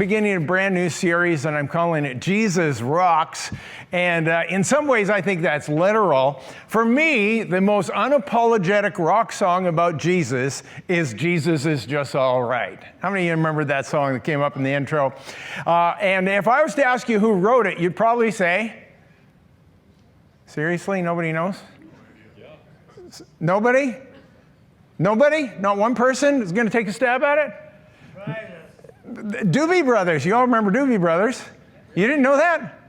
beginning a brand new series, and I'm calling it Jesus Rocks. And in some ways, I think that's literal. For me, the most unapologetic rock song about Jesus is Jesus Is Just All Right. How many of you remember that song that came up in the intro? And if I was to ask you who wrote it, you'd probably say, seriously, nobody knows? Nobody? Nobody? Not one person is going to take a stab at it? Doobie Brothers. You all remember Doobie Brothers? You didn't know that?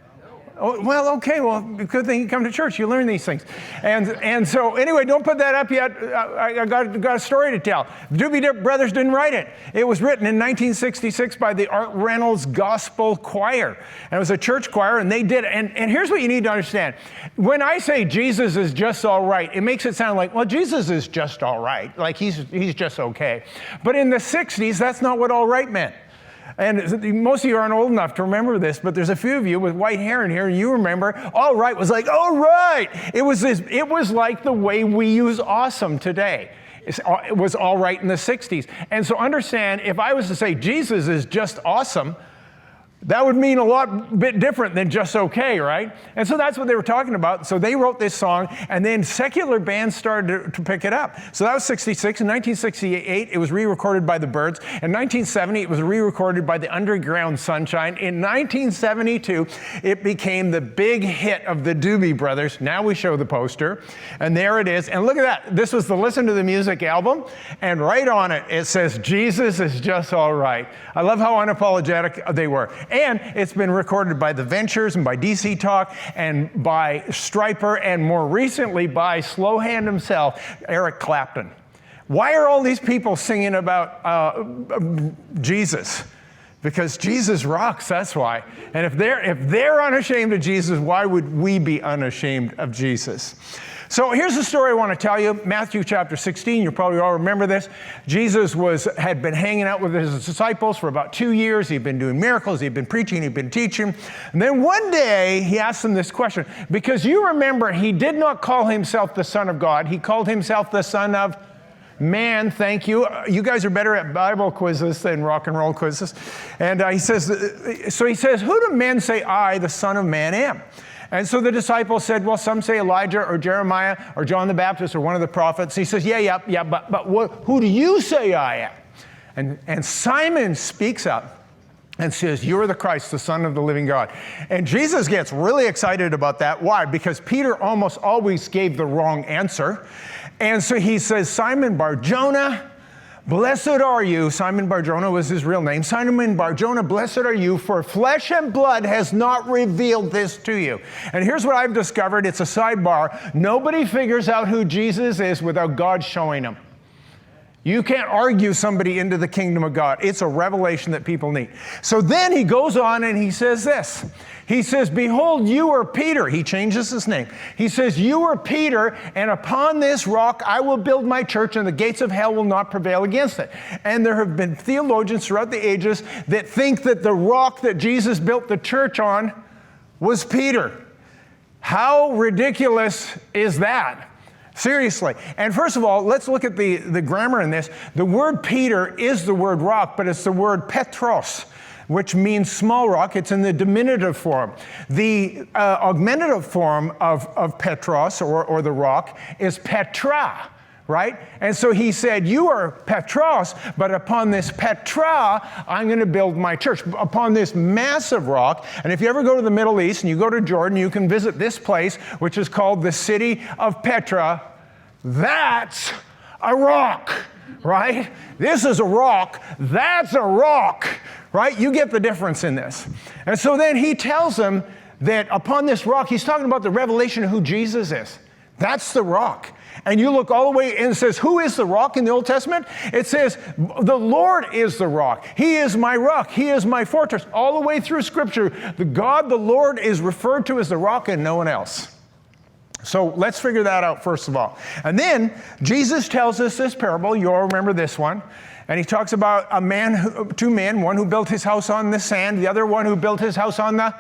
Oh, well, okay. Well, good thing you come to church. You learn these things. And so anyway, don't put that up yet. I got a story to tell. The Doobie Brothers didn't write it. It was written in 1966 by the Art Reynolds Gospel Choir. And it was a church choir, and they did it. And here's what you need to understand. When I say Jesus is just all right, it makes it sound like, well, Jesus is just all right. Like he's just okay. But in the 60s, that's not what all right meant. And most of you aren't old enough to remember this, but there's a few of you with white hair in here, and you remember, all right was like, all right. It was like the way we use awesome today. It was all right in the 60s. And so understand, if I was to say Jesus is just awesome, that would mean a bit different than just okay, right? And so that's what they were talking about. So they wrote this song, and then secular bands started to pick it up. So that was 66. In 1968, it was re-recorded by the Byrds. In 1970, it was re-recorded by the Underground Sunshine. In 1972, it became the big hit of the Doobie Brothers. Now we show the poster, and there it is. And look at that. This was the Listen to the Music album, and right on it, it says, Jesus is just all right. I love how unapologetic they were. And it's been recorded by The Ventures and by DC Talk and by Stryper and more recently by Slow Hand himself, Eric Clapton. Why are all these people singing about Jesus? Because Jesus rocks, that's why. And if they're unashamed of Jesus, why would we be unashamed of Jesus? So here's the story I want to tell you. Matthew chapter 16, you probably all remember this. Jesus had been hanging out with his disciples for about 2 years. He'd been doing miracles. He'd been preaching. He'd been teaching. And then one day he asked them this question. Because you remember, he did not call himself the Son of God. He called himself the Son of Man. Thank you. You guys are better at Bible quizzes than rock and roll quizzes. And he says, who do men say I, the Son of Man, am? And so the disciples said, well, some say Elijah or Jeremiah or John the Baptist or one of the prophets. He says, yeah, but who do you say I am? And Simon speaks up and says, you're the Christ, the Son of the living God. And Jesus gets really excited about that. Why? Because Peter almost always gave the wrong answer. And so he says, Simon Bar-Jonah, blessed are you. Simon Bar-Jonah was his real name. Simon Bar-Jonah, blessed are you, for flesh and blood has not revealed this to you. And here's what I've discovered. It's a sidebar. Nobody figures out who Jesus is without God showing him. You can't argue somebody into the kingdom of God. It's a revelation that people need. So then he goes on and he says this. He says, behold, you are Peter. He changes his name. He says, you are Peter, and upon this rock I will build my church, and the gates of hell will not prevail against it. And there have been theologians throughout the ages that think that the rock that Jesus built the church on was Peter. How ridiculous is that? Seriously. And first of all, let's look at the grammar in this. The word Peter is the word rock, but it's the word Petros, which means small rock. It's in the diminutive form. The augmentative form of Petros, or the rock, is Petra, right? And so he said, you are Petros, but upon this Petra, I'm going to build my church. Upon this massive rock. And if you ever go to the Middle East and you go to Jordan, you can visit this place, which is called the city of Petra. That's a rock, right? This is a rock. That's a rock, right? You get the difference in this. And so then he tells them that upon this rock, he's talking about the revelation of who Jesus is. That's the rock. And you look all the way and it says, who is the rock in the Old Testament? It says, the Lord is the rock. He is my rock. He is my fortress. All the way through Scripture, the Lord is referred to as the rock and no one else. So let's figure that out first of all. And then Jesus tells us this parable. You all remember this one. And he talks about two men, one who built his house on the sand, the other one who built his house on the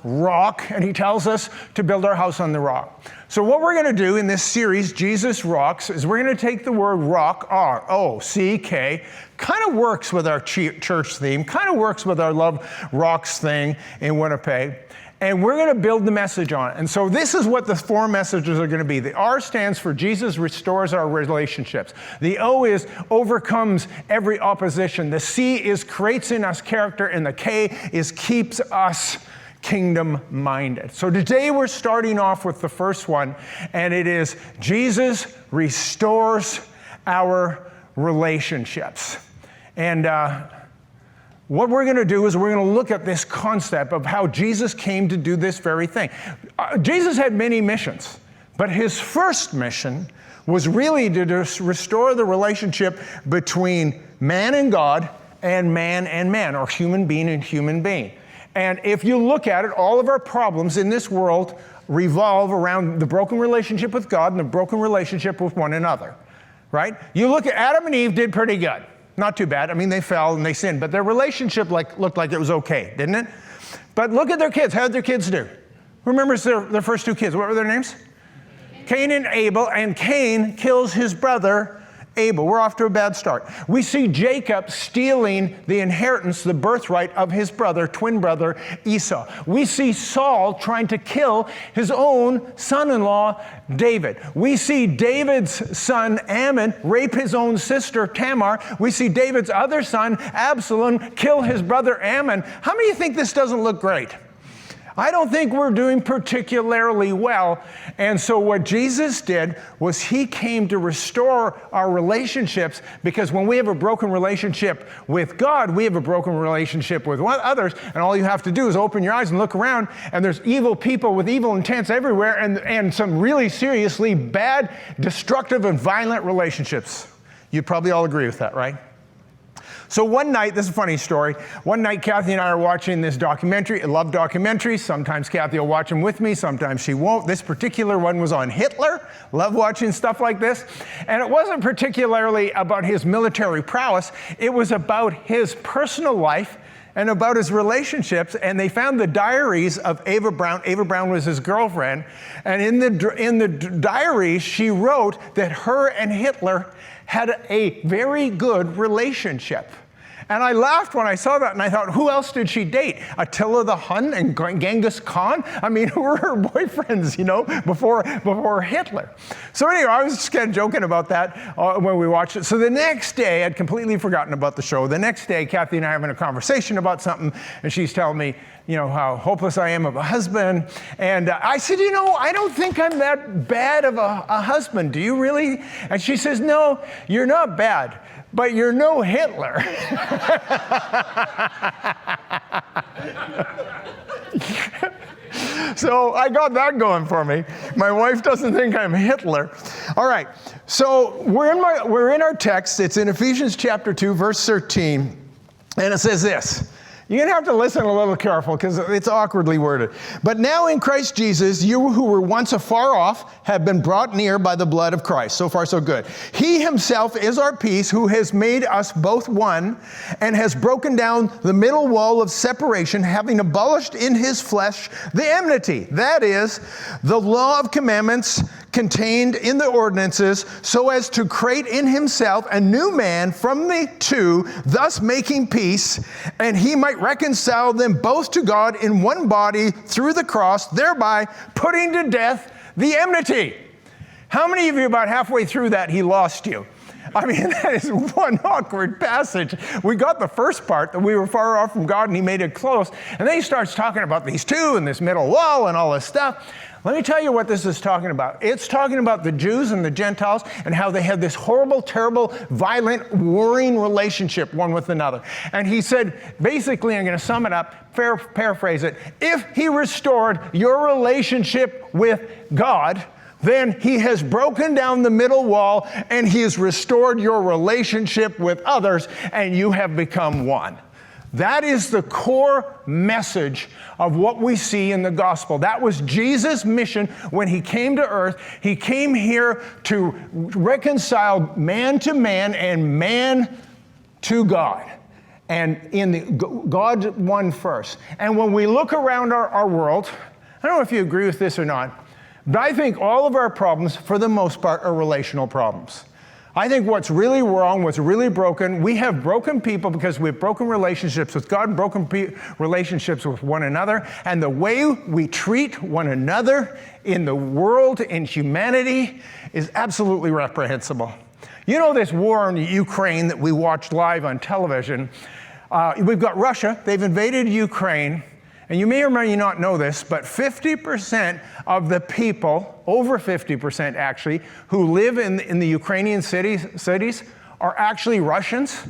rock, and he tells us to build our house on the rock. So what we're going to do in this series, Jesus Rocks, is we're going to take the word rock, R-O-C-K, kind of works with our church theme, kind of works with our Love Rocks thing in Winnipeg, and we're going to build the message on it. And so this is what the 4 messages are going to be. The R stands for Jesus restores our relationships. The O is overcomes every opposition. The C is creates in us character, and the K is keeps us kingdom-minded. So today we're starting off with the first one, and it is Jesus restores our relationships. And what we're going to do is we're going to look at this concept of how Jesus came to do this very thing. Jesus had many missions, but his first mission was really to restore the relationship between man and God and man, or human being and human being. And if you look at it, all of our problems in this world revolve around the broken relationship with God and the broken relationship with one another, right? You look at Adam and Eve did pretty good. Not too bad. I mean, they fell and they sinned, but their relationship looked like it was okay, didn't it? But look at their kids. How did their kids do? Who remembers their first 2 kids? What were their names? Cain and Abel, and Cain kills his brother Abel. We're off to a bad start. We see Jacob stealing the inheritance, the birthright of his brother, twin brother Esau. We see Saul trying to kill his own son-in-law, David. We see David's son, Ammon, rape his own sister, Tamar. We see David's other son, Absalom, kill his brother, Ammon. How many of you think this doesn't look great? I don't think we're doing particularly well. And so what Jesus did was he came to restore our relationships, because when we have a broken relationship with God, we have a broken relationship with others. And all you have to do is open your eyes and look around, and there's evil people with evil intents everywhere, and some really seriously bad, destructive, and violent relationships. You'd probably all agree with that, right? So one night, this is a funny story. One night, Kathy and I are watching this documentary. I love documentaries. Sometimes Kathy will watch them with me. Sometimes she won't. This particular one was on Hitler. Love watching stuff like this. And it wasn't particularly about his military prowess. It was about his personal life and about his relationships. And they found the diaries of Eva Braun. Eva Braun was his girlfriend. And in the diaries, she wrote that her and Hitler had a very good relationship. And I laughed when I saw that, and I thought, who else did she date? Attila the Hun and Genghis Khan? I mean, who were her boyfriends, before Hitler? So anyway, I was just kind of joking about that when we watched it. So the next day, I'd completely forgotten about the show. The next day, Kathy and I are having a conversation about something, and she's telling me, how hopeless I am of a husband. And I said, I don't think I'm that bad of a husband. Do you really? And she says, no, you're not bad, but you're no Hitler. So I got that going for me. My wife doesn't think I'm Hitler. All right, so we're in our text. It's in Ephesians chapter 2, verse 13, and it says this. You're going to have to listen a little careful because it's awkwardly worded. But now in Christ Jesus, you who were once afar off have been brought near by the blood of Christ. So far, so good. He himself is our peace, who has made us both one and has broken down the middle wall of separation, having abolished in his flesh the enmity. That is, the law of commandments contained in the ordinances, so as to create in himself a new man from the two, thus making peace, and he might reconcile them both to God in one body through the cross, thereby putting to death the enmity. How many of you, about halfway through that, he lost you? I mean, that is one awkward passage. We got the first part, that we were far off from God and he made it close. And then he starts talking about these two and this middle wall and all this stuff. Let me tell you what this is talking about. It's talking about the Jews and the Gentiles and how they had this horrible, terrible, violent, warring relationship one with another. And he said, basically, I'm going to sum it up, paraphrase it. If he restored your relationship with God, then he has broken down the middle wall and he has restored your relationship with others and you have become one. That is the core message of what we see in the gospel. That was Jesus' mission when he came to earth. He came here to reconcile man to man and man to God. And God won first. And when we look around our world, I don't know if you agree with this or not, but I think all of our problems, for the most part, are relational problems. I think what's really wrong, what's really broken, we have broken people because we have broken relationships with God, broken relationships with one another, and the way we treat one another in the world, in humanity, is absolutely reprehensible. You know, this war in Ukraine that we watched live on television, we've got Russia, they've invaded Ukraine, and you may or may not know this, but 50% of the people, over 50% actually, who live in the Ukrainian cities are actually Russians.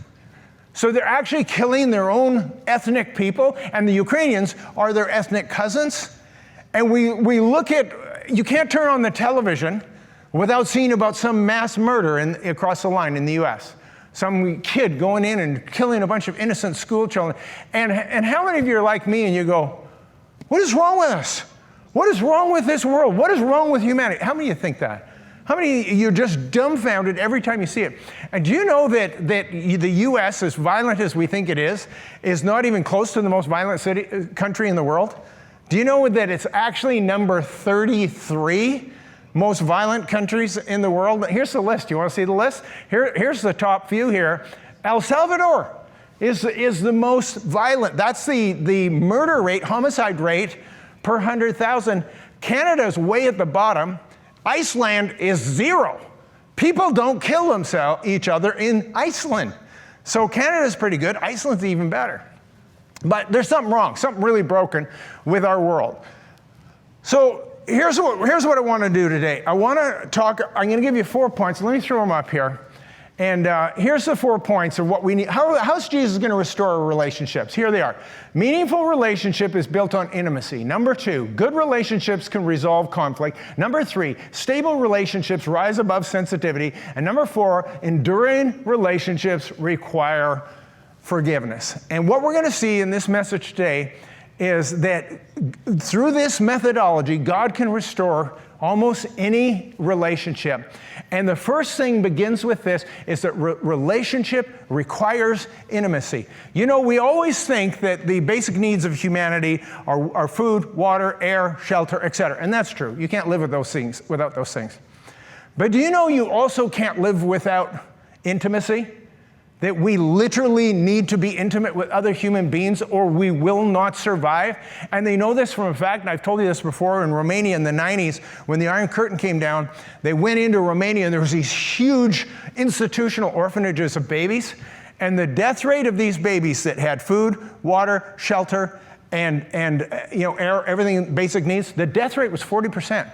So they're actually killing their own ethnic people, and the Ukrainians are their ethnic cousins. And we look at, you can't turn on the television without seeing about some mass murder across the line in the US. Some kid going in and killing a bunch of innocent school children. And how many of you are like me and you go, what is wrong with us? What is wrong with this world? What is wrong with humanity? How many of you think that? How many of you are just dumbfounded every time you see it? And do you know that the US, as violent as we think it is not even close to the most violent country in the world? Do you know that it's actually number 33 most violent countries in the world? Here's the list. You want to see the list? Here's the top few here. El Salvador is the most violent. That's the murder rate, homicide rate per 100,000. Canada's way at the bottom. Iceland is 0. People don't kill each other in Iceland. So Canada's pretty good. Iceland's even better. But there's something wrong, something really broken with our world. So here's what I want to do today. I want to talk, I'm going to give you 4 points. Let me throw them up here. And here's the 4 points of what we need. How's Jesus going to restore our relationships? Here they are. Meaningful relationship is built on intimacy. Number 2, good relationships can resolve conflict. Number 3, stable relationships rise above sensitivity. And number 4, enduring relationships require forgiveness. And what we're going to see in this message today is that through this methodology, God can restore almost any relationship. And the first thing begins with this, is that relationship requires intimacy. You know, we always think that the basic needs of humanity are food, water, air, shelter, etc. And that's true. You can't live without those things. But do you know you also can't live without intimacy? That we literally need to be intimate with other human beings or we will not survive. And they know this from a fact, and I've told you this before, in Romania in the 90s, when the Iron Curtain came down, they went into Romania and there was these huge institutional orphanages of babies. And the death rate of these babies that had food, water, shelter, and air, everything, basic needs, the death rate was 40%.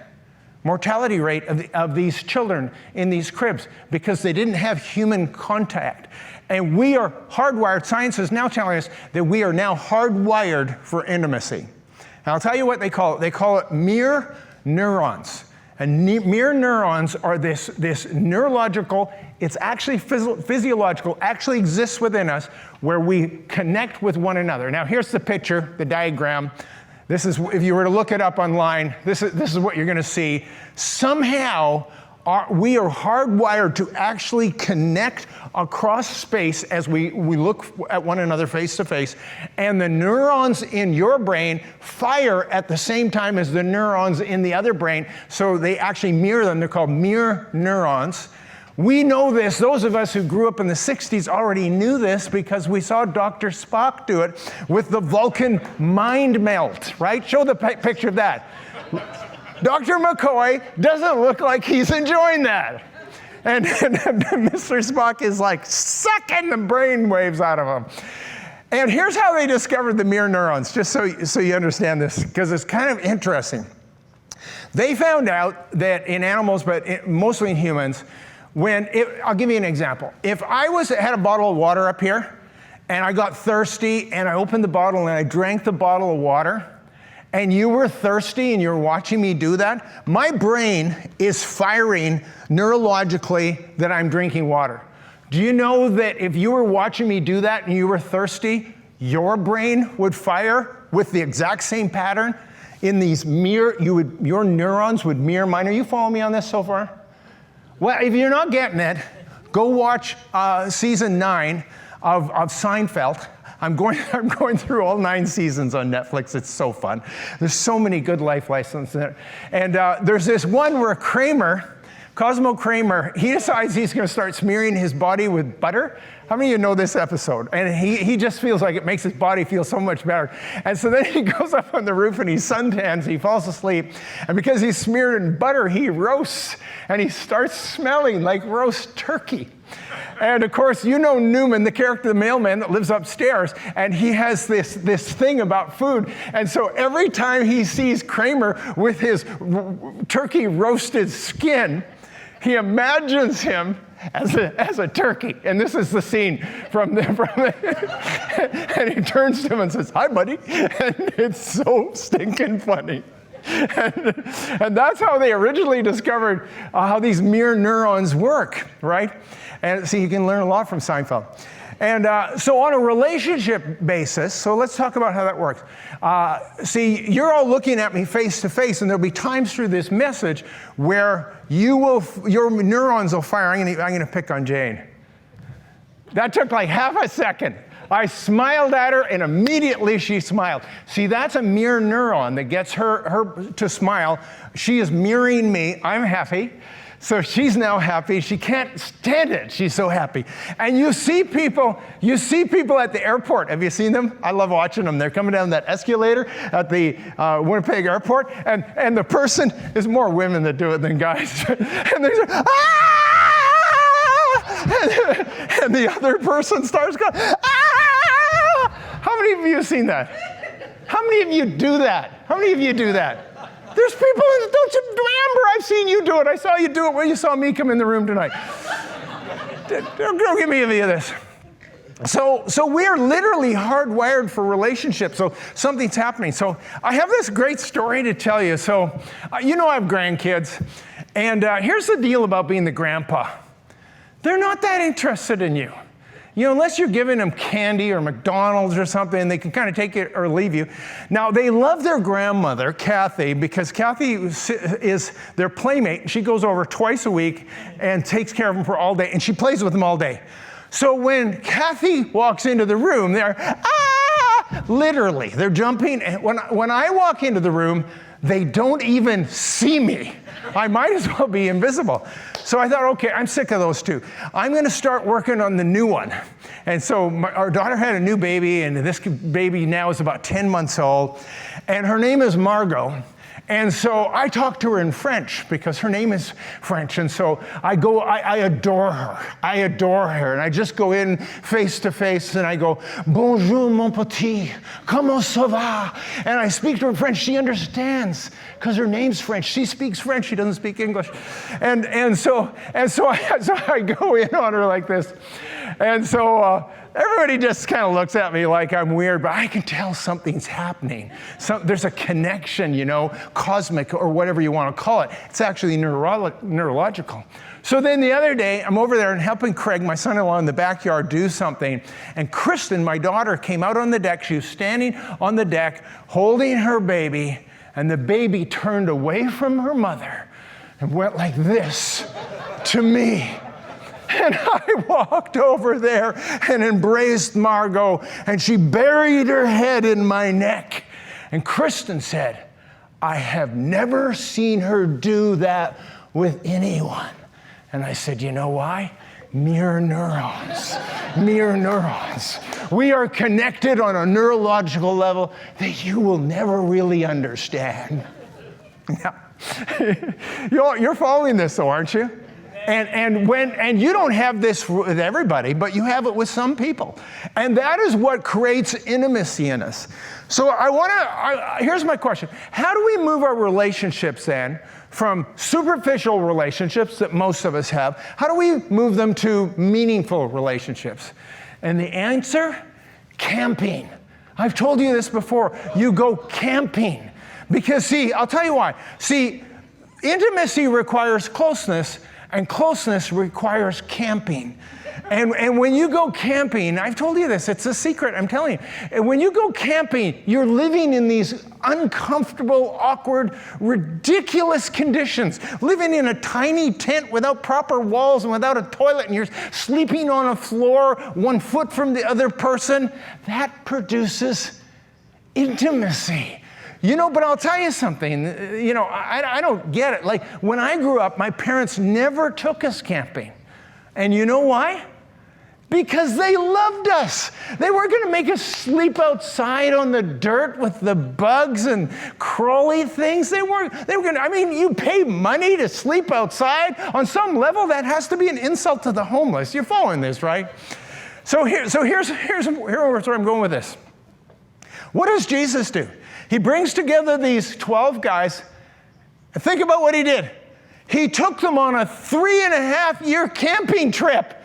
Mortality rate of these children in these cribs because they didn't have human contact. And we are hardwired. Science is now telling us that we are now hardwired for intimacy. And I'll tell you what they call it. They call it mirror neurons. And mirror neurons are this neurological, it's actually physiological, actually exists within us where we connect with one another. Now here's the picture, the diagram. This is, if you were to look it up online, this is what you're going to see. Somehow, we are hardwired to actually connect across space as we look at one another face to face. And the neurons in your brain fire at the same time as the neurons in the other brain. So they actually mirror them. They're called mirror neurons. We know this. Those of us who grew up in the 60s already knew this because we saw Dr. Spock do it with the Vulcan mind melt, right? Show the picture of that. Dr. McCoy doesn't look like he's enjoying that. And Mr. Spock is like sucking the brain waves out of him. And here's how they discovered the mirror neurons, just so you understand this, because it's kind of interesting. They found out that in animals, but mostly in humans, I'll give you an example. If I had a bottle of water up here, and I got thirsty, and I opened the bottle, and I drank the bottle of water, and you were thirsty, and you're watching me do that, my brain is firing neurologically that I'm drinking water. Do you know that if you were watching me do that, and you were thirsty, your brain would fire with the exact same pattern? In these your neurons would mirror mine. Are you following me on this so far? Well, if you're not getting it, go watch season 9 of Seinfeld. I'm going through all 9 seasons on Netflix. It's so fun. There's so many good life lessons in it. And there's this one where Cosmo Kramer, he decides he's going to start smearing his body with butter. How many of you know this episode? And he just feels like it makes his body feel so much better. And so then he goes up on the roof and he suntans, he falls asleep. And because he's smeared in butter, he roasts and he starts smelling like roast turkey. And of course, you know Newman, the character, the mailman that lives upstairs, and he has this thing about food. And so every time he sees Kramer with his turkey roasted skin, he imagines him as a turkey. And this is the scene from and he turns to him and says, "Hi, buddy." And it's so stinking funny. And that's how they originally discovered how these mirror neurons work, right? And see, you can learn a lot from Seinfeld. And so on a relationship basis, so let's talk about how that works. See, you're all looking at me face to face, and there'll be times through this message where your neurons will fire. I'm going to pick on Jane. That took like half a second. I smiled at her, and immediately she smiled. See, that's a mirror neuron that gets her to smile. She is mirroring me. I'm happy. So she's now happy. She can't stand it. She's so happy. And you see people at the airport. Have you seen them? I love watching them. They're coming down that escalator at the Winnipeg airport. And the person, there's more women that do it than guys. And they're like, ah! And the other person starts going, ah! How many of you have seen that? How many of you do that? How many of you do that? There's people, don't you remember? I've seen you do it. I saw you do it when you saw me come in the room tonight. Don't give me any of this. So we're literally hardwired for relationships. So something's happening. So I have this great story to tell you. So you know I have grandkids. And here's the deal about being the grandpa. They're not that interested in you. You know, unless you're giving them candy or McDonald's or something, they can kind of take it or leave you. Now, they love their grandmother, Kathy, because Kathy is their playmate. She goes over twice a week and takes care of them for all day, and she plays with them all day. So when Kathy walks into the room, they're, literally, they're jumping. And when I walk into the room, they don't even see me. I might as well be invisible. So I thought, okay, I'm sick of those two. I'm going to start working on the new one. And so our daughter had a new baby, and this baby now is about 10 months old. And her name is Margot. And so I talk to her in French because her name is French. And so I adore her. I adore her. And I just go in face to face and I go, "Bonjour, mon petit. Comment ça va?" And I speak to her in French. She understands because her name's French. She speaks French. She doesn't speak English. And so I go in on her like this. And so everybody just kind of looks at me like I'm weird, but I can tell something's happening. There's a connection, you know, cosmic or whatever you want to call it. It's actually neurological. So then the other day, I'm over there and helping Craig, my son-in-law, in the backyard do something. And Kristen, my daughter, came out on the deck. She was standing on the deck holding her baby, and the baby turned away from her mother and went like this to me. And I walked over there and embraced Margot, and she buried her head in my neck. And Kristen said, "I have never seen her do that with anyone." And I said, "You know why? Mirror neurons. Mirror neurons. We are connected on a neurological level that you will never really understand." Now, you're following this though, aren't you? And you don't have this with everybody, but you have it with some people. And that is what creates intimacy in us. So here's my question. How do we move our relationships then from superficial relationships that most of us have? How do we move them to meaningful relationships? And the answer, camping. I've told you this before. You go camping. Because see, I'll tell you why. See, intimacy requires closeness, and closeness requires camping. And when you go camping, I've told you this, it's a secret, I'm telling you. And when you go camping, you're living in these uncomfortable, awkward, ridiculous conditions. Living in a tiny tent without proper walls and without a toilet, and you're sleeping on a floor 1 foot from the other person. That produces intimacy. But I'll tell you something, I don't get it. Like, when I grew up, my parents never took us camping. And you know why? Because they loved us. They weren't going to make us sleep outside on the dirt with the bugs and crawly things. They were going to, you pay money to sleep outside. On some level, that has to be an insult to the homeless. You're following this, right? So here's where I'm going with this. What does Jesus do? He brings together these 12 guys. And think about what he did. He took them on a 3.5-year camping trip.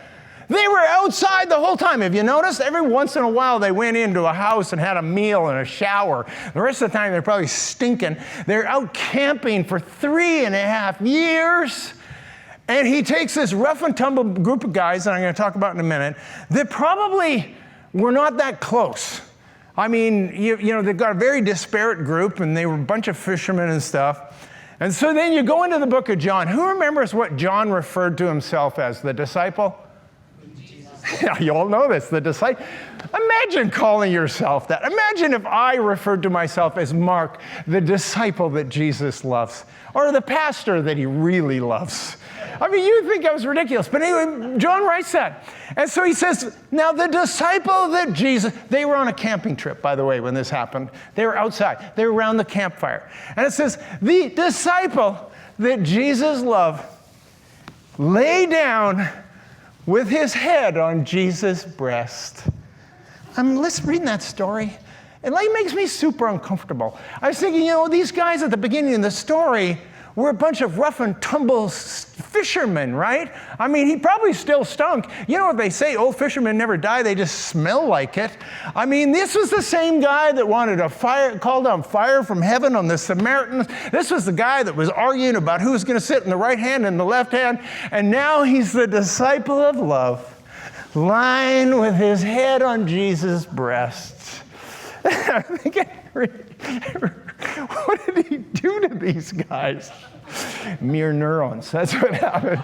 They were outside the whole time. Have you noticed? Every once in a while, they went into a house and had a meal and a shower. The rest of the time, they're probably stinking. They're out camping for 3.5 years. And he takes this rough and tumble group of guys that I'm going to talk about in a minute that probably were not that close. They've got a very disparate group, and they were a bunch of fishermen and stuff. And so then you go into the book of John. Who remembers what John referred to himself as? The disciple? Yeah, you all know this, the disciple. Imagine calling yourself that. Imagine if I referred to myself as Mark, the disciple that Jesus loves, or the pastor that he really loves. You'd think I was ridiculous. But anyway, John writes that. And so he says, now the disciple that Jesus, they were on a camping trip, by the way, when this happened. They were outside. They were around the campfire. And it says, the disciple that Jesus loved lay down with his head on Jesus' breast. I'm reading that story. It makes me super uncomfortable. I was thinking, these guys at the beginning of the story were a bunch of rough and tumble fishermen, right? He probably still stunk. You know what they say, old fishermen never die, they just smell like it. This was the same guy that wanted called down fire from heaven on the Samaritans. This was the guy that was arguing about who was going to sit in the right hand and the left hand. And now he's the disciple of love, lying with his head on Jesus' breast. I'm thinking, what did he do to these guys? Mere neurons. That's what happened.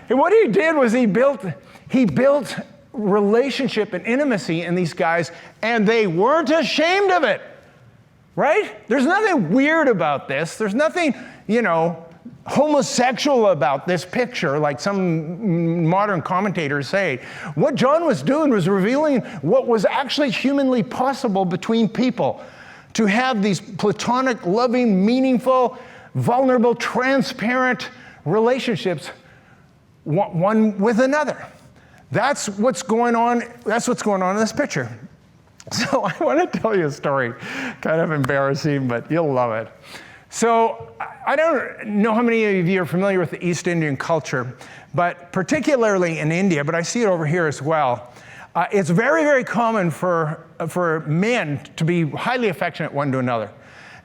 And what he did was he built relationship and intimacy in these guys, and they weren't ashamed of it. Right? There's nothing weird about this. There's nothing, homosexual about this picture, like some modern commentators say. What John was doing was revealing what was actually humanly possible between people. To have these platonic, loving, meaningful, vulnerable, transparent relationships, one with another. That's what's going on. That's what's going on in this picture. So I want to tell you a story, kind of embarrassing, but you'll love it. So I don't know how many of you are familiar with the East Indian culture, but particularly in India, but I see it over here as well. It's very, very common for men to be highly affectionate one to another.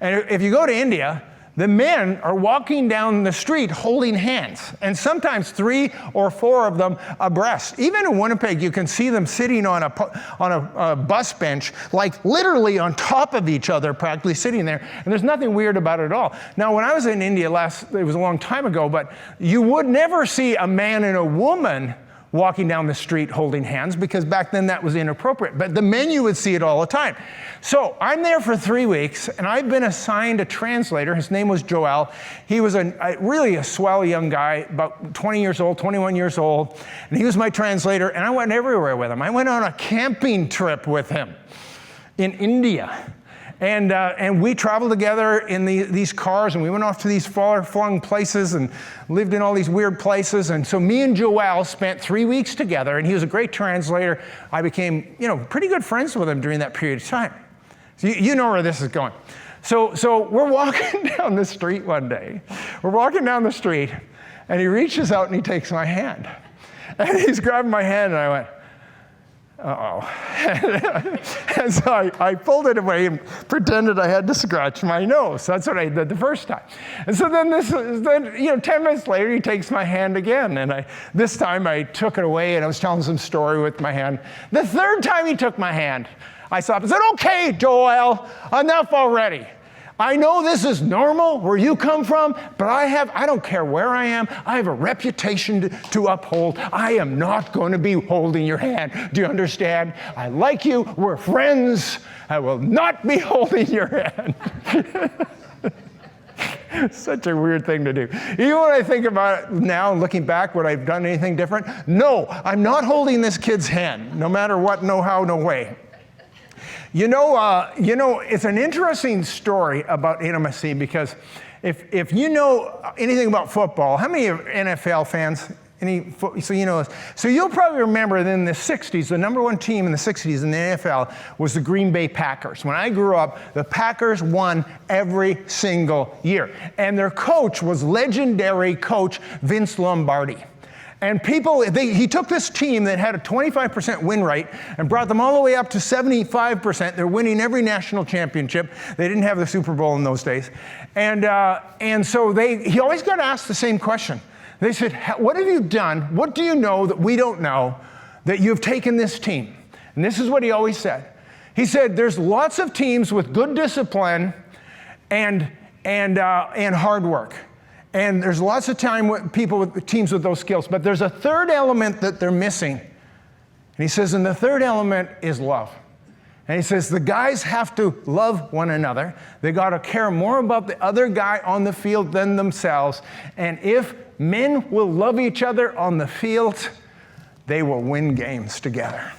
And if you go to India, the men are walking down the street holding hands, and sometimes 3 or 4 of them abreast. Even in Winnipeg, you can see them sitting on a bus bench, like literally on top of each other, practically sitting there, and there's nothing weird about it at all. Now, when I was in India it was a long time ago, but you would never see a man and a woman walking down the street holding hands, because back then that was inappropriate. But the men, you would see it all the time. So I'm there for 3 weeks, and I've been assigned a translator. His name was Joel. He was really a swell young guy, about 20 years old, 21 years old. And he was my translator, and I went everywhere with him. I went on a camping trip with him in India. And we traveled together in these cars, and we went off to these far-flung places and lived in all these weird places. And so me and Joel spent 3 weeks together, and he was a great translator. I became, pretty good friends with him during that period of time. So you know where this is going. So we're walking down the street one day. We're walking down the street, and he reaches out and he takes my hand. And he's grabbing my hand, and I went, Uh-oh. And so I pulled it away and pretended I had to scratch my nose. That's what I did the first time. And so then 10 minutes later, he takes my hand again. And this time I took it away and I was telling some story with my hand. The third time he took my hand, I stopped and said, "Okay, Joel, enough already. I know this is normal where you come from, but I don't care where I am, I have a reputation to uphold. I am not going to be holding your hand. Do you understand? I like you, we're friends. I will not be holding your hand." Such a weird thing to do. Even when I think about it now, looking back, would I have done anything different? No, I'm not holding this kid's hand, no matter what, no how, no way. You know, it's an interesting story about intimacy because if you know anything about football, how many are NFL fans? So you'll probably remember that in the 60s, the number one team in the 60s in the NFL was the Green Bay Packers. When I grew up, the Packers won every single year. And their coach was legendary coach Vince Lombardi. And he took this team that had a 25% win rate and brought them all the way up to 75%. They're winning every national championship. They didn't have the Super Bowl in those days. And so he always got asked the same question. They said, "What have you done? What do you know that we don't know that you've taken this team?" And this is what he always said. He said, "There's lots of teams with good discipline and hard work. And there's lots of time with people with teams with those skills. But there's a third element that they're missing." And he says, and the third element is love. And he says, the guys have to love one another. They got to care more about the other guy on the field than themselves. And if men will love each other on the field, they will win games together.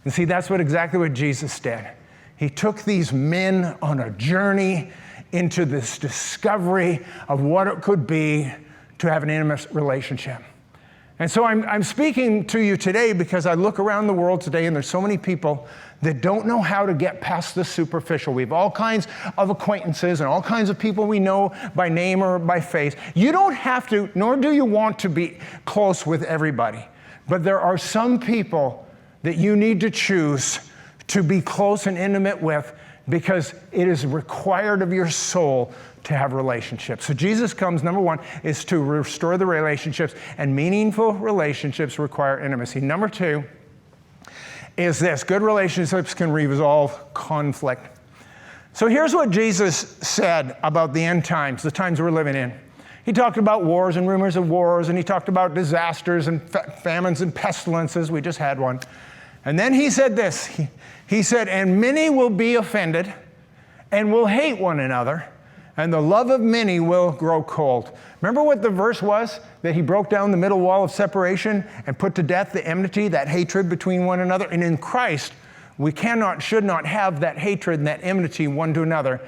And see, that's exactly what Jesus did. He took these men on a journey into this discovery of what it could be to have an intimate relationship. And so I'm speaking to you today because I look around the world today and there's so many people that don't know how to get past the superficial. We have all kinds of acquaintances and all kinds of people we know by name or by face. You don't have to, nor do you want to be close with everybody. But there are some people that you need to choose to be close and intimate with because it is required of your soul to have relationships. So Jesus comes, number one, is to restore the relationships, and meaningful relationships require intimacy. Number two is this: good relationships can resolve conflict. So here's what Jesus said about the end times, the times we're living in. He talked about wars and rumors of wars, and he talked about disasters and famines and pestilences. We just had one. And then he said this. He said, "And many will be offended and will hate one another, and the love of many will grow cold." Remember what the verse was? That he broke down the middle wall of separation and put to death the enmity, that hatred between one another. And in Christ, we should not have that hatred and that enmity one to another.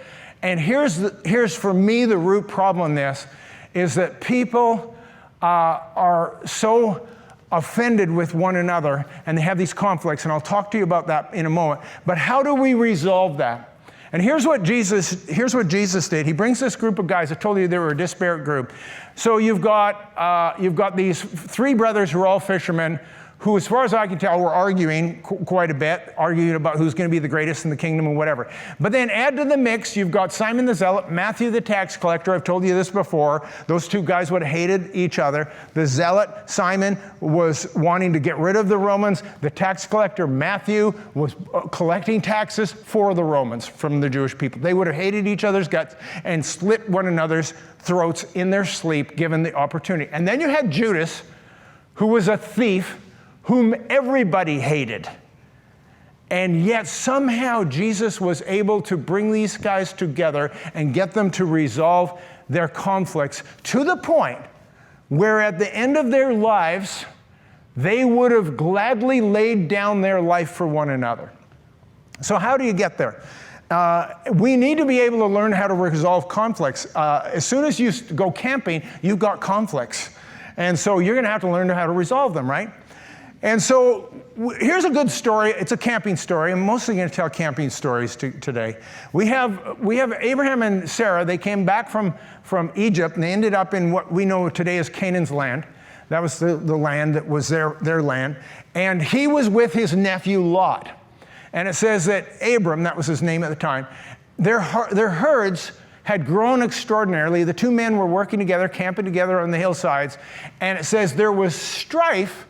And here's for me the root problem in this, is that people are so offended with one another and they have these conflicts. And I'll talk to you about that in a moment. But how do we resolve that? And here's what Jesus did. He brings this group of guys. I told you they were a disparate group. So you've got these three brothers who are all fishermen who, as far as I can tell, were arguing quite a bit, arguing about who's going to be the greatest in the kingdom and whatever. But then add to the mix, you've got Simon the Zealot, Matthew the tax collector. I've told you this before. Those two guys would have hated each other. The Zealot, Simon, was wanting to get rid of the Romans. The tax collector, Matthew, was collecting taxes for the Romans from the Jewish people. They would have hated each other's guts and slit one another's throats in their sleep, given the opportunity. And then you had Judas, who was a thief, whom everybody hated. And yet somehow Jesus was able to bring these guys together and get them to resolve their conflicts to the point where at the end of their lives, they would have gladly laid down their life for one another. So how do you get there? We need to be able to learn how to resolve conflicts. As soon as you go camping, you've got conflicts. And so you're going to have to learn how to resolve them, right? And so here's a good story. It's a camping story. I'm mostly going to tell camping stories today. We have Abraham and Sarah. They came back from Egypt, and they ended up in what we know today as Canaan's land. That was the land that was their land. And he was with his nephew Lot. And it says that Abram, that was his name at the time, their herds had grown extraordinarily. The two men were working together, camping together on the hillsides. And it says there was strife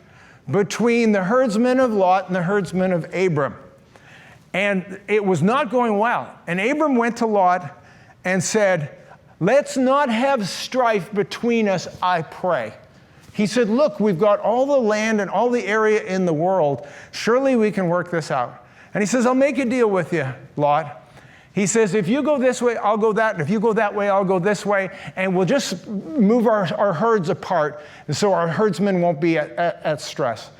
between the herdsmen of Lot and the herdsmen of Abram. And it was not going well. And Abram went to Lot and said, let's not have strife between us, I pray. He said, look, we've got all the land and all the area in the world. Surely we can work this out. And he says, I'll make a deal with you, Lot. He says, if you go this way, I'll go that. And if you go that way, I'll go this way. And we'll just move our herds apart so our herdsmen won't be at stress.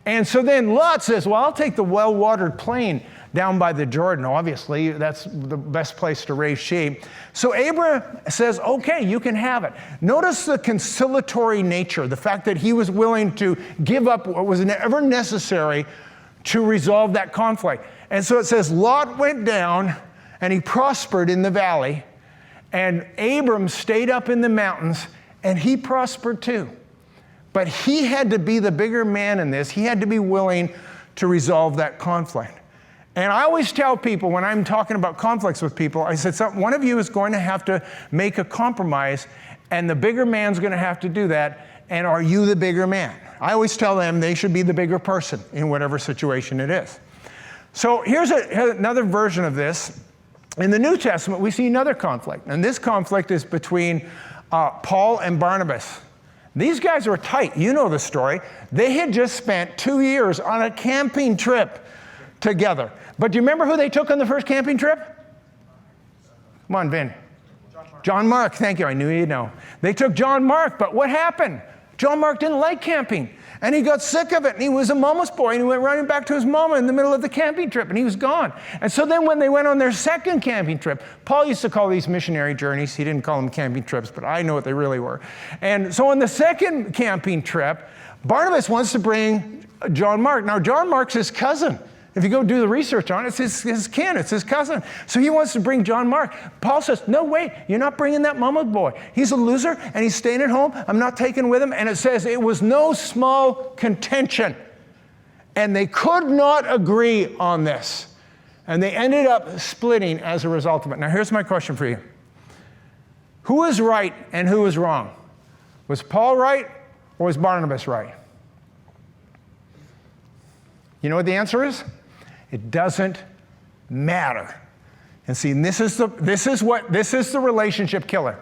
And so then Lot says, well, I'll take the well-watered plain down by the Jordan. Obviously, that's the best place to raise sheep. So Abraham says, okay, you can have it. Notice the conciliatory nature, the fact that he was willing to give up what was ever necessary to resolve that conflict. And so it says, Lot went down and he prospered in the valley, and Abram stayed up in the mountains, and he prospered too. But he had to be the bigger man in this. He had to be willing to resolve that conflict. And I always tell people when I'm talking about conflicts with people, I said, one of you is going to have to make a compromise, and the bigger man's going to have to do that, and are you the bigger man? I always tell them they should be the bigger person in whatever situation it is. So here's another version of this. In the New Testament, we see another conflict, and this conflict is between Paul and Barnabas. These guys were tight. You know the story. They had just spent 2 years on a camping trip together. But do you remember who they took on the first camping trip? Come on, Vin. John Mark. Thank you. I knew you'd know. They took John Mark, but what happened? John Mark didn't like camping, and he got sick of it, and he was a mama's boy, and he went running back to his mama in the middle of the camping trip, and he was gone. And so then when they went on their second camping trip, Paul used to call these missionary journeys. He didn't call them camping trips, but I know what they really were. And so on the second camping trip, Barnabas wants to bring John Mark. Now, John Mark's his cousin. If you go do the research on it, it's his kin, it's his cousin. So he wants to bring John Mark. Paul says, no, wait, you're not bringing that mama boy. He's a loser, and he's staying at home. I'm not taking with him. And it says it was no small contention. And they could not agree on this. And they ended up splitting as a result of it. Now, here's my question for you. Who was right and who was wrong? Was Paul right or was Barnabas right? You know what the answer is? It doesn't matter. And see, this is the relationship killer.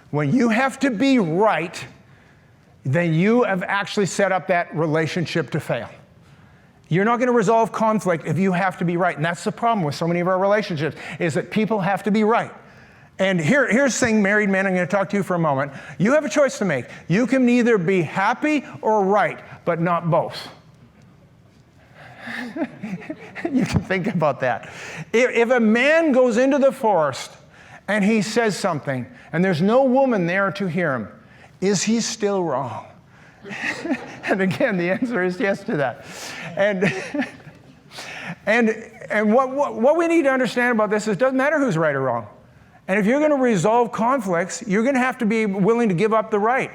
When you have to be right, then you have actually set up that relationship to fail. You're not going to resolve conflict if you have to be right. And that's the problem with so many of our relationships, is that people have to be right. And here's the thing, married men, I'm going to talk to you for a moment. You have a choice to make. You can either be happy or right, but not both. You can think about that. If a man goes into the forest and he says something and there's no woman there to hear him, is he still wrong? And again, the answer is yes to that. And what we need to understand about this is it doesn't matter who's right or wrong. And if you're going to resolve conflicts, you're going to have to be willing to give up the right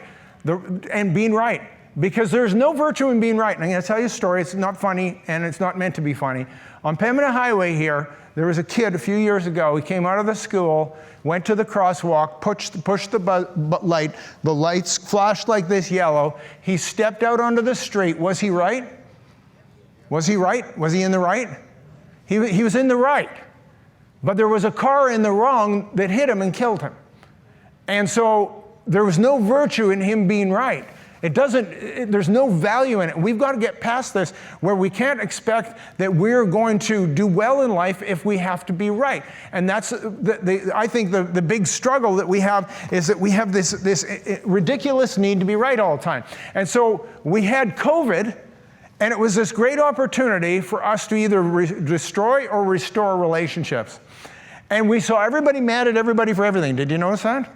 and being right. Because there's no virtue in being right. And I'm going to tell you a story. It's not funny, and it's not meant to be funny. On Pembina Highway here, there was a kid a few years ago. He came out of the school, went to the crosswalk, pushed the light. The lights flashed like this yellow. He stepped out onto the street. Was he right? Was he right? Was he in the right? He was in the right. But there was a car in the wrong that hit him and killed him. And so there was no virtue in him being right. There's no value in it. We've got to get past this where we can't expect that we're going to do well in life if we have to be right. And that's, I think the big struggle that we have is that we have this ridiculous need to be right all the time. And so we had COVID, and it was this great opportunity for us to either destroy or restore relationships. And we saw everybody mad at everybody for everything. Did you notice that?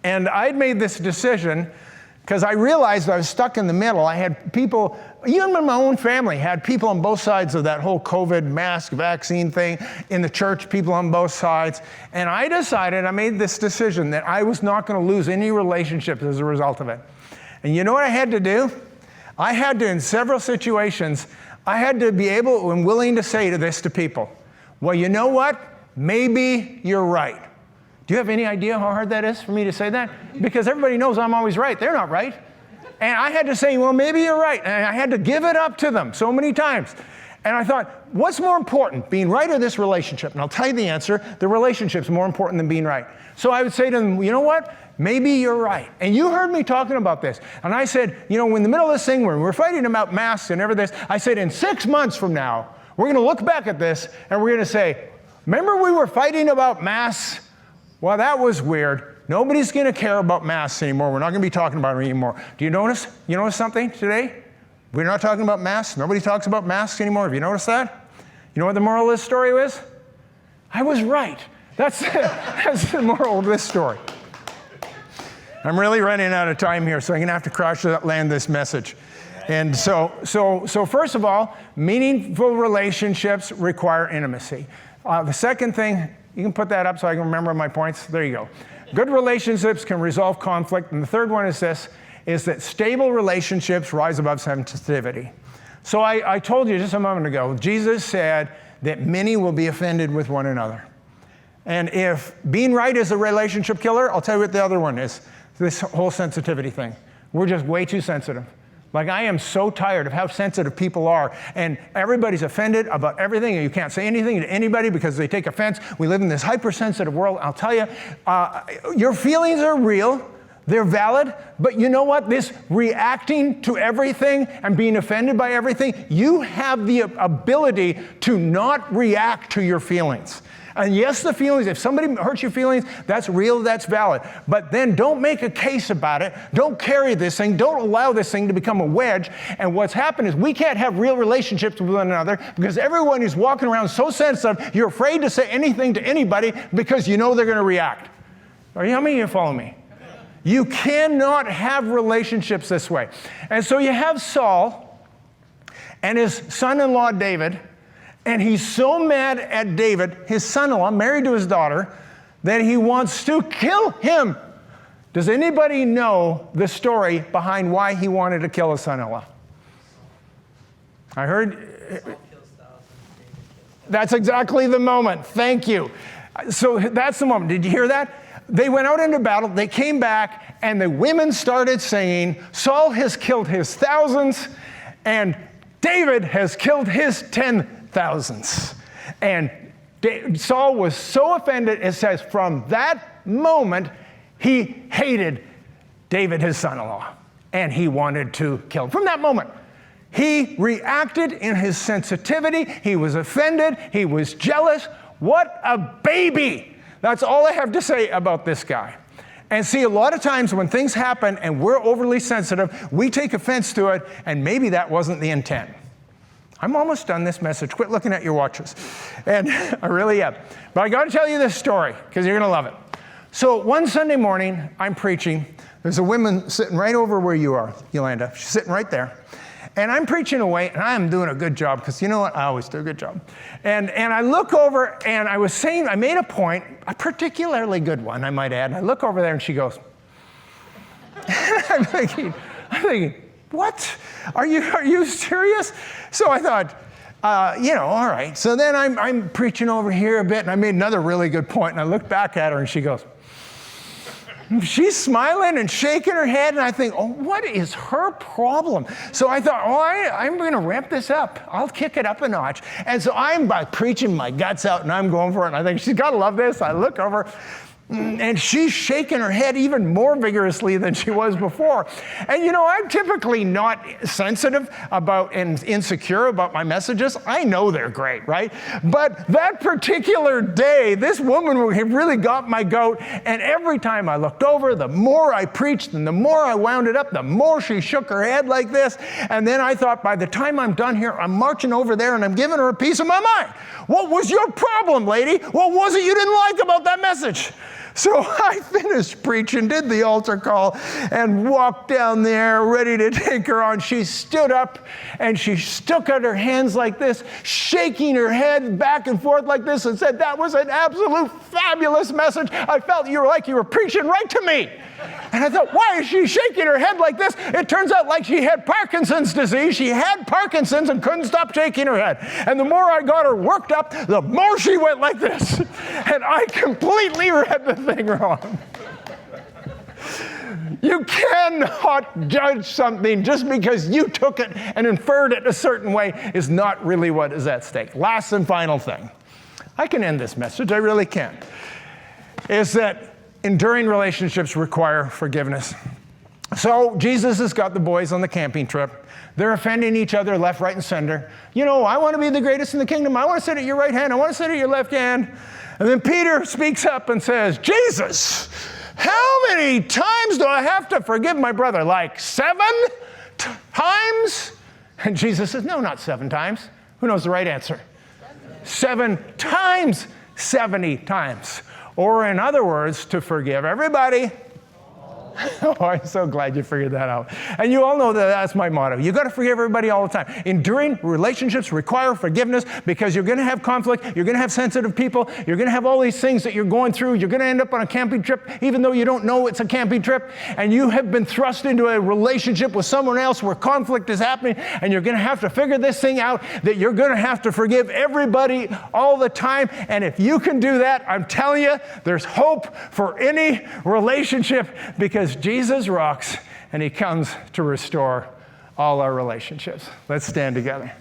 And I'd made this decision because I realized I was stuck in the middle. I had people, even in my own family, had people on both sides of that whole COVID mask vaccine thing. In the church, people on both sides. And I made this decision that I was not going to lose any relationships as a result of it. And you know what I had to do? I had to, in several situations, I had to be able and willing to say to people, well, you know what? Maybe you're right. Do you have any idea how hard that is for me to say that? Because everybody knows I'm always right. They're not right. And I had to say, well, maybe you're right. And I had to give it up to them so many times. And I thought, what's more important, being right or this relationship? And I'll tell you the answer. The relationship's more important than being right. So I would say to them, you know what? Maybe you're right. And you heard me talking about this. And I said, you know, in the middle of this thing, when we're fighting about masks and everything, I said, in 6 months from now, we're going to look back at this and we're going to say, remember we were fighting about masks? Well, that was weird. Nobody's going to care about masks anymore. We're not going to be talking about them anymore. Do you notice? You notice something today? We're not talking about masks. Nobody talks about masks anymore. Have you noticed that? You know what the moral of this story was? I was right. That's the moral of this story. I'm really running out of time here, so I'm going to have to crash land this message. And so first of all, meaningful relationships require intimacy. The second thing, you can put that up so I can remember my points. There you go. Good relationships can resolve conflict. And the third one is this, is that stable relationships rise above sensitivity. So I told you just a moment ago, Jesus said that many will be offended with one another. And if being right is a relationship killer, I'll tell you what the other one is. This whole sensitivity thing. We're just way too sensitive. Like, I am so tired of how sensitive people are, and everybody's offended about everything, and you can't say anything to anybody because they take offense. We live in this hypersensitive world. I'll tell you, your feelings are real. They're valid, but you know what? This reacting to everything and being offended by everything, you have the ability to not react to your feelings. And yes, the feelings, if somebody hurts your feelings, that's real, that's valid. But then don't make a case about it. Don't carry this thing. Don't allow this thing to become a wedge. And what's happened is we can't have real relationships with one another because everyone is walking around so sensitive, you're afraid to say anything to anybody because you know they're going to react. How many of you follow me? You cannot have relationships this way. And so you have Saul and his son-in-law David. And he's so mad at David, his son-in-law, married to his daughter, that he wants to kill him. Does anybody know the story behind why he wanted to kill his son-in-law? I heard. That's exactly the moment. Thank you. So that's the moment. Did you hear that? They went out into battle. They came back, and the women started singing, Saul has killed his thousands, and David has killed his 10,000s. And Saul was so offended, it says, from that moment, he hated David, his son-in-law, and he wanted to kill him. From that moment, he reacted in his sensitivity. He was offended. He was jealous. What a baby. That's all I have to say about this guy. And see, a lot of times when things happen and we're overly sensitive, we take offense to it, and maybe that wasn't the intent. I'm almost done this message. Quit looking at your watches. And I really am. But I got to tell you this story because you're going to love it. So one Sunday morning, I'm preaching. There's a woman sitting right over where you are, Yolanda. She's sitting right there. And I'm preaching away, and I'm doing a good job because you know what? I always do a good job. And I look over, and I was saying, I made a point, a particularly good one, I might add. And I look over there, and she goes, I'm thinking, what? Are you serious? So I thought, all right. So then I'm preaching over here a bit, and I made another really good point, and I look back at her, and she goes, she's smiling and shaking her head, and I think, what is her problem? So I thought, I'm going to ramp this up. I'll kick it up a notch. And so I'm preaching my guts out, and I'm going for it, and I think, she's got to love this. I look over, and she's shaking her head even more vigorously than she was before. And I'm typically not sensitive about and insecure about my messages. I know they're great, right? But that particular day, this woman really got my goat. And every time I looked over, the more I preached and the more I wound it up, the more she shook her head like this. And then I thought, by the time I'm done here, I'm marching over there and I'm giving her a piece of my mind. What was your problem, lady? What was it you didn't like about that message? So I finished preaching, did the altar call, and walked down there ready to take her on. She stood up, and she stuck out her hands like this, shaking her head back and forth like this, and said, that was an absolute fabulous message. I felt you were preaching right to me. And I thought, why is she shaking her head like this? It turns out like she had Parkinson's disease. She had Parkinson's and couldn't stop shaking her head. And the more I got her worked up, the more she went like this. And I completely read the thing wrong. You cannot judge something just because you took it and inferred it a certain way is not really what is at stake. Last and final thing. I can end this message, I really can. Is that enduring relationships require forgiveness. So Jesus has got the boys on the camping trip. They're offending each other left, right, and center. You know, I want to be the greatest in the kingdom. I want to sit at your right hand. I want to sit at your left hand. And then Peter speaks up and says, Jesus, how many times do I have to forgive my brother? Like 7 times? And Jesus says, no, not 7 times. Who knows the right answer? 7 times, 70 times. Or in other words, to forgive everybody. Oh, I'm so glad you figured that out. And you all know that that's my motto. You got to forgive everybody all the time. Enduring relationships require forgiveness because you're going to have conflict. You're going to have sensitive people. You're going to have all these things that you're going through. You're going to end up on a camping trip, even though you don't know it's a camping trip. And you have been thrust into a relationship with someone else where conflict is happening. And you're going to have to figure this thing out, that you're going to have to forgive everybody all the time. And if you can do that, I'm telling you, there's hope for any relationship because Jesus rocks and he comes to restore all our relationships. Let's stand together.